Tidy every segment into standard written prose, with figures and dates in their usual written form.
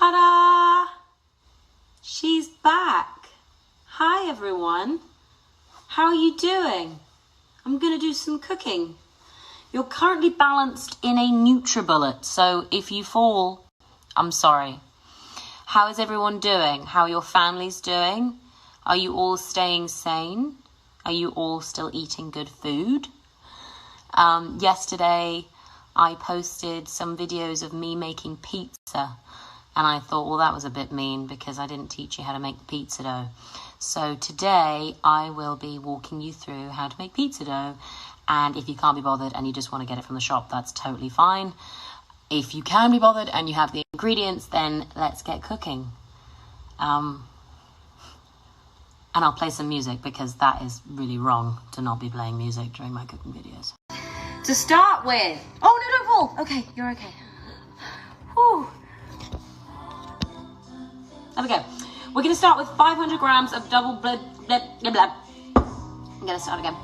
Ta-da! She's back. Hi everyone. How are you doing? I'm gonna do some cooking. You're currently balanced in a NutriBullet, so if you fall, I'm sorry. How is everyone doing? How are your families doing? Are you all staying sane? Are you all still eating good food? Yesterday, I posted some videos of me making pizza, and I thought, well, that was a bit mean because I didn't teach you how to make the pizza dough. So today, I will be walking you through how to make pizza dough, and if you can't be bothered and you just want to get it from the shop, that's totally fine. If you can be bothered and you have the ingredients, then let's get cooking. And I'll play some music because that is really wrong to not be playing music during my cooking videos. To start with, oh no, don't fall. Okay, you're okay. Whew. There we go. We're gonna start with 500 grams of double blah, blah, blah, blah. I'm gonna start again.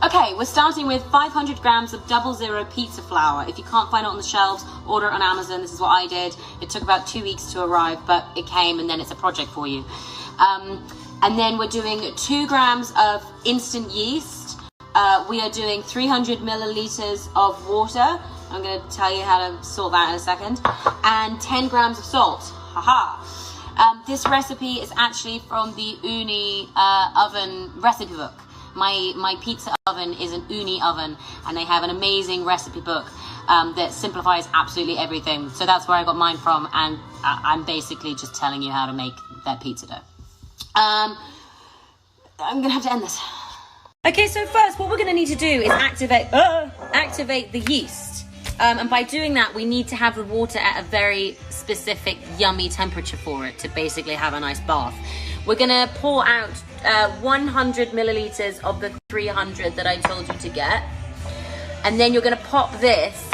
Okay, we're starting with 500 grams of 00 pizza flour. If you can't find it on the shelves, order it on Amazon. This is what I did. It took about 2 weeks to arrive, but it came and then it's a project for you. And then we're doing 2 grams of instant yeast. We are doing 300 milliliters of water. I'm going to tell you how to sort that in a second. And 10 grams of salt. Haha. This recipe is actually from the Uni oven recipe book. My pizza oven is an Uni oven, and they have an amazing recipe book that simplifies absolutely everything. So that's where I got mine from, and I'm basically just telling you how to make that pizza dough. I'm going to have to end this. Okay, so first what we're going to need to do is activate the yeast. And by doing that, we need to have the water at a very specific, yummy temperature for it to basically have a nice bath. We're going to pour out 100 milliliters of the 300 that I told you to get. And then you're going to pop this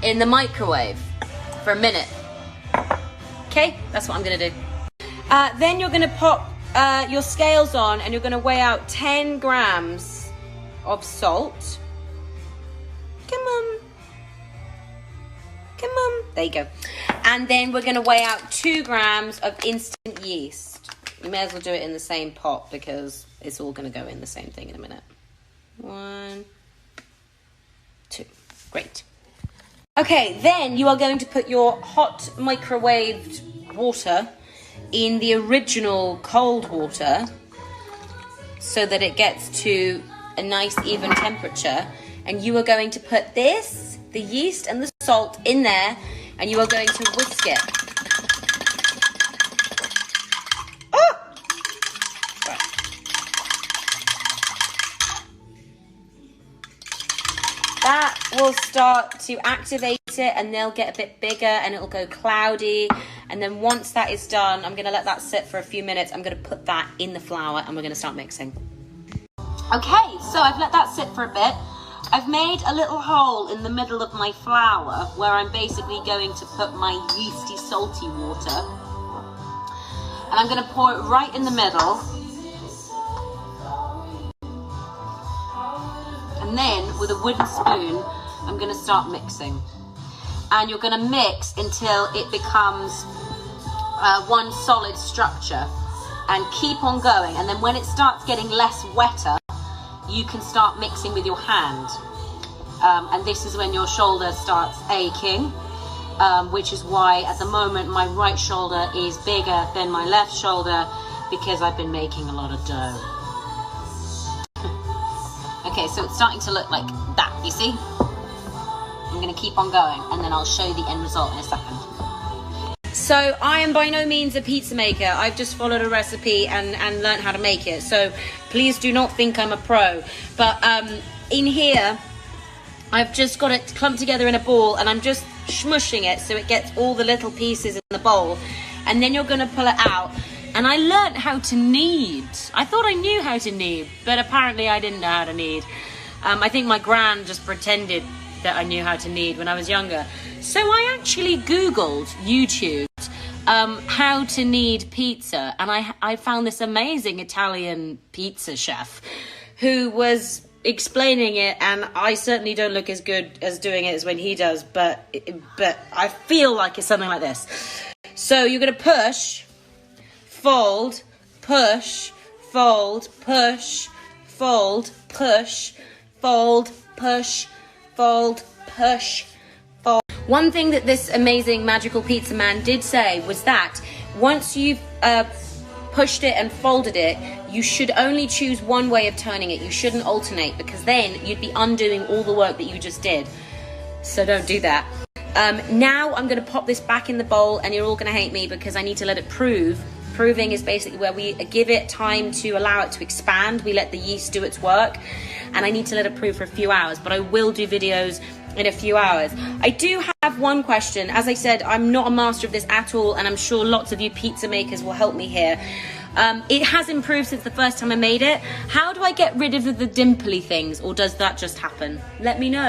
in the microwave for a minute. Okay, that's what I'm going to do. Then you're going to pop your scales on, and you're going to weigh out 10 grams of salt. Come on. Come on. There you go. And then we're going to weigh out 2 grams of instant yeast. You may as well do it in the same pot because it's all going to go in the same thing in a minute. 1, 2. Great. Okay, then you are going to put your hot microwaved water in the original cold water so that it gets to a nice even temperature, and you are going to put this, the yeast and the salt in there, and you are going to whisk it. Oh! Right. That will start to activate it, and they'll get a bit bigger and it'll go cloudy. And then once that is done, I'm going to let that sit for a few minutes. I'm going to put that in the flour and we're going to start mixing. Okay, so I've let that sit for a bit. I've made a little hole in the middle of my flour where I'm basically going to put my yeasty, salty water. And I'm going to pour it right in the middle. And then with a wooden spoon, I'm going to start mixing. And you're going to mix until it becomes one solid structure, and keep on going. And then when it starts getting less wetter, you can start mixing with your hand. And this is when your shoulder starts aching, which is why at the moment my right shoulder is bigger than my left shoulder because I've been making a lot of dough. Okay, so it's starting to look like that, you see? I'm going to keep on going, and then I'll show you the end result in a second. So I am by no means a pizza maker. I've just followed a recipe and learned how to make it. So please do not think I'm a pro. But in here, I've just got it clumped together in a ball, and I'm just smushing it so it gets all the little pieces in the bowl. And then you're going to pull it out. And I learned how to knead. I thought I knew how to knead, but apparently I didn't know how to knead. I think my gran just pretended that I knew how to knead when I was younger. So I actually Googled YouTube how to knead pizza, and I found this amazing Italian pizza chef who was explaining it, and I certainly don't look as good as doing it as when he does, but I feel like it's something like this. So you're going to push, fold, push, fold, push, fold, push, fold, push, fold, push, fold. One thing that this amazing magical pizza man did say was that once you've pushed it and folded it, you should only choose one way of turning it. You shouldn't alternate, because then you'd be undoing all the work that you just did. So don't do that. Now I'm going to pop this back in the bowl, and you're all going to hate me because I need to let it prove. Proving is basically where we give it time to allow it to expand. We let the yeast do its work, and I need to let it prove for a few hours, but I will do videos in a few hours. I do have one question. As I said, I'm not a master of this at all, and I'm sure lots of you pizza makers will help me here. It has improved since the first time I made it. How do I get rid of the dimply things, or does that just happen? Let me know.